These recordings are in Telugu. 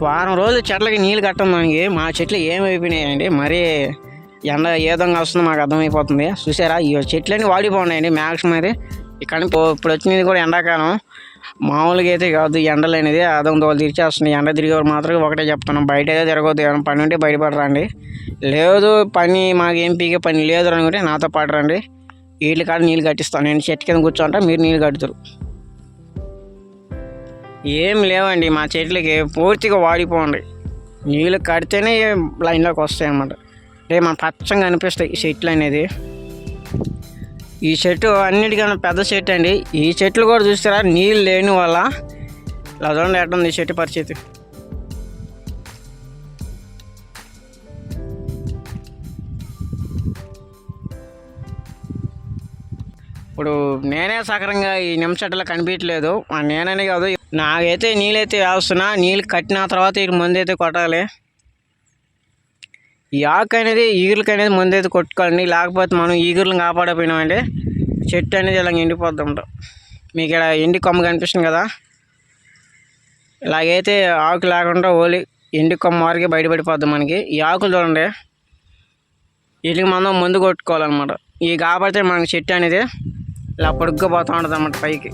వారం రోజులు చెట్లకి నీళ్ళు కట్టడం దానికి మా చెట్లు ఏమైపోయినాయండి. మరీ ఎండ ఏ విధంగా వస్తుందో మాకు అర్థమైపోతుంది. చూసారా, ఈ చెట్లన్నీ వాడిపోన్నాయండి మ్యాక్సిమం అయితే. ఇక్కడ ఇప్పుడు వచ్చినది కూడా ఎండాకాలం మామూలుగా అయితే కాదు. ఎండలు అనేది అదం దోలు తీర్చేస్తుంది. ఎండ తిరిగేవారు మాత్రం ఒకటే చెప్తున్నాం, బయట అయితే తిరగొద్దు. ఏమైనా పని ఉంటే బయటపడరండి. లేదు పని మాకు ఏం పీకే పని లేదు అనుకుంటే నాతో పాటు రండి. వీళ్ళ కాడ నీళ్ళు కట్టిస్తాను. నేను చెట్టు కింద కూర్చోంటా, మీరు నీళ్ళు కట్టుతారు. ఏం లేవండి మా చెట్లకి, పూర్తిగా వాడిపోండి. నీళ్ళు కడితేనే లైన్లోకి వస్తాయి అన్నమాట. అంటే మన పచ్చంగా అనిపిస్తాయి ఈ చెట్లు అనేది. ఈ చెట్టు అన్నిటికన్నా పెద్ద చెట్టు అండి. ఈ చెట్లు కూడా చూస్తారా, నీళ్ళు లేని వల్ల ఇలా చూడండి ఎట్టుంది ఈ చెట్టు పరిస్థితి. ఇప్పుడు నేనే సకరంగా ఈ నిమ్మ చెట్టులో కనిపించలేదు. నేననే కాదు, నాకైతే నీళ్ళైతే వేస్తున్నా. నీళ్ళు కట్టిన తర్వాత ఈ మందు అయితే కొట్టాలి. ఈ ఆకు అనేది ఈగులకి అనేది మందు అయితే కొట్టుకోండి. లేకపోతే మనం ఈగులను కాపాడపోయినామంటే చెట్టు అనేది ఇలా ఎండిపోద్ది ఉంటాం. మీకు ఇక్కడ ఎండి కొమ్మ కనిపిస్తుంది కదా, ఇలాగైతే ఆకు లేకుండా ఓలి ఎండి కొమ్మ వరకే బయటపడిపోద్ది మనకి. ఈ ఆకులు చూడండి, వీటికి మనం మందు కొట్టుకోవాలన్నమాట. ఇవి కాపాడితే మనకి చెట్టు అనేది ఇలా పొడుగ్గా పోతూ ఉంటుంది అన్నమాట పైకి.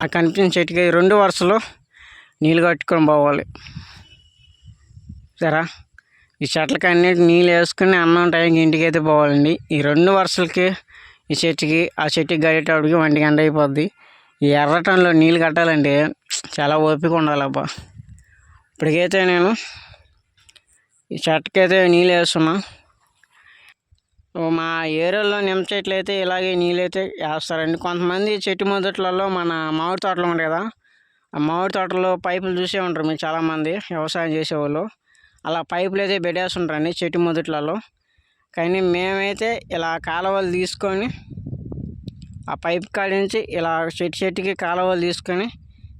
ఆ కనిపించిన చెట్టుకి 2 వరుసలో నీళ్ళు కట్టుకొని పోవాలి. సరే, ఈ చెట్లకి అన్నిటి నీళ్ళు వేసుకుని అన్నం టైంకి ఇంటికి అయితే పోవాలండి. ఈ 2 వరుసలకి ఈ చెట్టుకి ఆ చెట్టుకి గడిగేటప్పటికి 1 గంట అయిపోద్ది. ఈ ఎర్రటంలో నీళ్ళు కట్టాలంటే చాలా ఓపిక ఉండాలబ్బా. ఇప్పటికైతే నేను ఈ చెట్టుకైతే నీళ్ళు వేస్తున్నా. మా ఏరియాలో నిమ్మ చెట్లు అయితే ఇలాగే నీళ్ళైతే వేస్తారండి. కొంతమంది చెట్టు మొదట్లలో మన మామిడి తోటలు ఉంటాయి కదా, ఆ మామిడి తోటలో పైపులు చూసే ఉంటారు మీరు చాలామంది వ్యవసాయం చేసేవాళ్ళు. అలా పైపులు అయితే పెట్టేస్తుంటారండి చెట్టు మొదట్లలో. కానీ మేమైతే ఇలా కాలువలు తీసుకొని ఆ పైపు కాడి నుంచి ఇలా చెట్టుకి కాలువలు తీసుకొని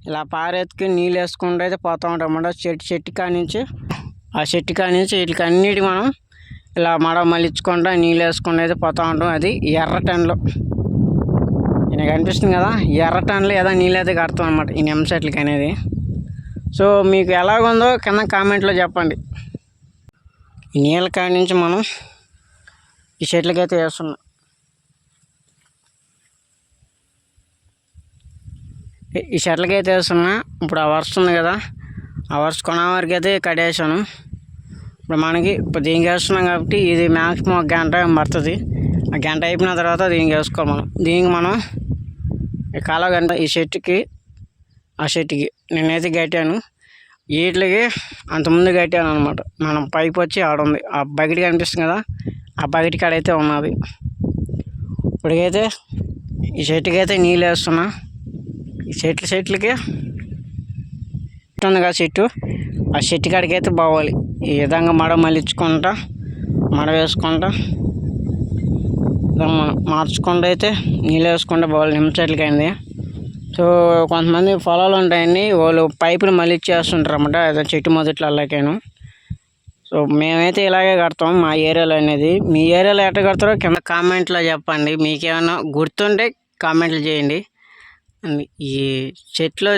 ఇలా పారెత్తుకుని నీళ్ళు వేసుకుంటూ అయితే పోతూ ఉంటాం అన్నమాట. చెట్టు కాడి నుంచి ఆ చెట్టు కాడి నుంచి వీటికి అన్నిటి మనం ఇలా మడ మళ్ళించుకుంటా నీళ్ళు వేసుకుంటూ అయితే పోతూ ఉంటాం. అది ఎర్ర టన్లో నాకు అనిపిస్తుంది కదా, ఎర్ర టన్లో ఏదో నీళ్ళు అయితే కడతాం అనమాట ఈ నిమ్మ చెట్లకి అనేది. సో మీకు ఎలాగుందో కింద కామెంట్లో చెప్పండి. ఈ నీళ్ళ కాడి నుంచి మనం ఈ చెట్లకైతే వేస్తున్నాం. ఈ చెట్లకైతే వేస్తున్నా. ఇప్పుడు ఆ వర్షం ఉంది కదా, ఆ వర్షం కొన వరకు అయితే కడేసాను. ఇప్పుడు మనకి ఇప్పుడు దీనికి వేస్తున్నాం కాబట్టి ఇది మ్యాక్సిమం 1 గంట పడుతుంది. ఆ గంట అయిపోయిన తర్వాత దీనికి వేసుకోవాలి మనం. దీనికి మనం కాలువ గంట ఈ చెట్టుకి ఆ చెట్టుకి నేనైతే కట్టాను. వీటికి అంతకుముందు కట్టాను అనమాట. మనం పైపు వచ్చి ఆడ ఉంది, ఆ బకెట్ కనిపిస్తుంది కదా, ఆ బకెట్ కాడ అయితే ఉన్నది. ఇప్పటికైతే ఈ చెట్టుకి అయితే నీళ్ళు వేస్తున్నా. ఈ చెట్లకి ఉంది కదా చెట్టు, ఆ చెట్టు కాడికి అయితే పోవాలి. ఈ విధంగా మడ మళ్ళించుకుంటా మడ వేసుకుంటా మనం మార్చుకుంటూ అయితే నీళ్ళు వేసుకుంటూ పోవాలి నిమ్మ చెట్లకి అయింది. సో కొంతమంది పొలాలు ఉంటాయండి, వాళ్ళు పైపులు మళ్ళించేస్తుంటారు అన్నమాట ఏదో చెట్టు మొదట్లకేను. సో మేమైతే ఇలాగే కడతాం మా ఏరియాలో అనేది. మీ ఏరియాలో ఎట్లా కడతారో కింద కామెంట్లో చెప్పండి. మీకేమైనా గుర్తుంటే కామెంట్లు చేయండి. ఈ చెట్లు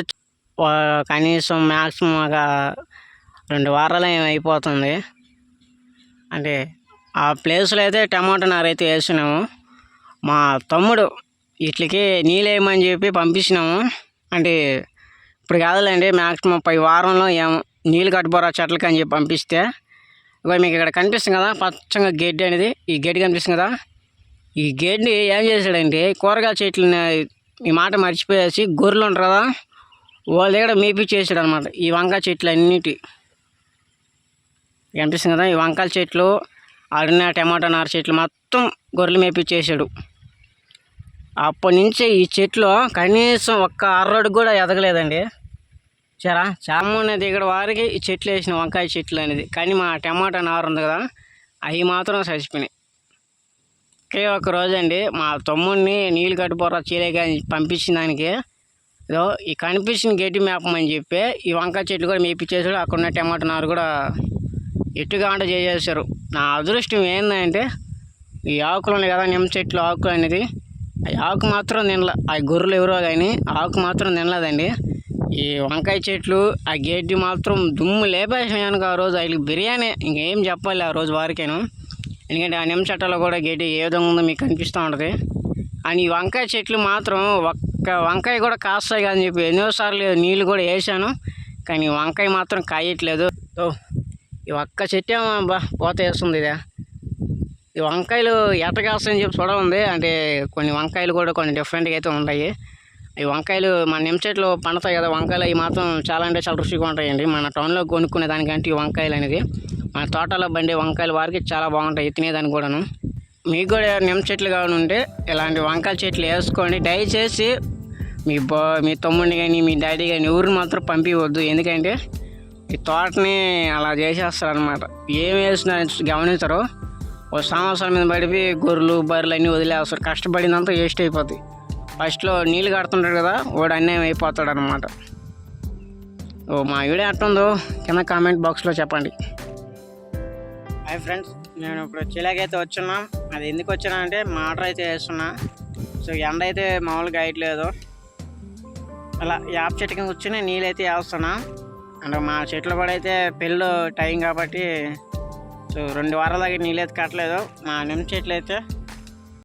కనీసం మ్యాక్సిమం ఒక 2 వారాలు అయిపోతుంది. అంటే ఆ ప్లేస్లో అయితే టమాటా నారు అయితే వేసినాము. మా తమ్ముడు వీటికి నీళ్ళు వేయమని చెప్పి పంపించినాము. అంటే ఇప్పుడు కాదులేండి, మ్యాక్సిమం 10 వారంలో నీళ్ళు కట్టుబోరా చెట్లకి అని చెప్పి పంపిస్తే, ఇక మీకు ఇక్కడ కనిపిస్తుంది కదా పచ్చంగా గడ్డి అనేది, ఈ గడ్డి కనిపిస్తుంది కదా, ఈ గడ్డి ఏం చేశాడంటే కూరగాయల చెట్లని ఈ మాట మర్చిపోయేసి గొర్రెలు ఉంటారు కదా వాళ్ళ దగ్గర మేపిచ్చేసాడు అనమాట. ఈ వంకాయ చెట్లు అన్నిటి కనిపిస్తుంది కదా, ఈ వంకాయ చెట్లు ఆడిన టమాటా నారు చెట్లు మొత్తం గొర్రెలు మేపిచ్చేసాడు. అప్పటి నుంచి ఈ చెట్లు కనీసం ఒక్క అరడు కూడా ఎదగలేదండి. చాలా మంది దగ్గర వారికి ఈ చెట్లు వేసిన వంకాయ చెట్లు అనేది. కానీ మా టమాటా నారు ఉంది కదా, అవి మాత్రం చచ్చిపోయినాయి. ఒకే ఒక రోజు అండి మా తమ్ముడిని నీళ్ళు కట్టుపోరా చీలేక పంపించిన దానికి ఇదో ఈ కనిపించిన గడ్డి మేపమని చెప్పి ఈ వంకాయ చెట్లు కూడా మేపించేసాడు. అక్కడ ఉన్న టమాటా నారు కూడా ఎట్టుగా వంట చేసేసారు. నా అదృష్టం ఏంటంటే ఈ ఆకులు ఉన్నాయి కదా, నిమ్మ చెట్లు ఆకులు అనేది, ఆ ఆకు మాత్రం తినలే. ఆ గొర్రెలు ఎవరో కానీ ఆకు మాత్రం తినలేదండి. ఈ వంకాయ చెట్లు ఆ గడ్డి మాత్రం దుమ్ము లేపేసినాయనుకో ఆ రోజు వీళ్ళకి బిర్యానీ ఇంకేం చెప్పాలి ఆ రోజు వారికేను. ఎందుకంటే ఆ నిమ్మ చెట్లలో కూడా గడ్డి ఏ విధంగా ఉందో మీకు కనిపిస్తూ ఉంటుంది. అని ఈ వంకాయ చెట్లు మాత్రం ఒక్క వంకాయ కూడా కాస్తాయి కాదని చెప్పి ఎన్నోసార్లు నీళ్ళు కూడా వేసాను, కానీ వంకాయ మాత్రం కాయట్లేదు. సో ఈ ఒక్క చెట్టు ఏమో పోత వేస్తుంది. ఇదే ఈ వంకాయలు ఎట్ట కాస్తాయని చెప్పి చూడాలి. అంటే కొన్ని వంకాయలు కూడా కొన్ని డిఫరెంట్గా అయితే ఉంటాయి. ఈ వంకాయలు మన నిమ్మ చెట్లు పండుతాయి కదా వంకాయలు, అవి మాత్రం చాలా అంటే చాలా రుచిగా ఉంటాయండి. మన టౌన్లో కొనుక్కునే దానికంటే ఈ వంకాయలు అనేది మన తోటలో బండే వంకాయలు వారికి చాలా బాగుంటాయి తినేదానికి కూడాను. మీకు కూడా నిమ్మ చెట్లు కావాలి ఉంటే ఇలాంటి వంకాయ చెట్లు వేసుకోండి. దయచేసి మీ తమ్ముడిని కానీ మీ డాడీ కానీ ఎవరిని మాత్రం పంపించవద్దు. ఎందుకంటే ఈ తోటని అలా చేసేస్తారు అనమాట. ఏం వేసినా గమనించరు. ఓ సంవత్సరం మీద పడిపోయి గొర్రెలు బర్రెలు అన్నీ వదిలేస్తారు. కష్టపడినంతా వేస్ట్ అయిపోతాయి. ఫస్ట్లో నీళ్ళు కడుతుంటాడు కదా వాడు అన్యాయం అయిపోతాడు అనమాట. ఓ మా వీడియో ఎట్టుందో కింద కామెంట్ బాక్స్లో చెప్పండి. హాయ్ ఫ్రెండ్స్, నేను ఇప్పుడు చిలాకైతే వచ్చున్నా. అది ఎందుకు వచ్చానా అంటే మోటార్ అయితే వేస్తున్నా. సో ఎండ అయితే మామూలుగా వేయట్లేదు. అలా యాప్ చెట్టు కింద కూర్చొని నీళ్ళు అయితే వేస్తున్నా. అంటే మా చెట్లు కూడా అయితే పెళ్ళి టైం కాబట్టి సో 2 వారాల దాకా నీళ్ళు అయితే కట్టలేదు. మా నిమ్మ చెట్లు అయితే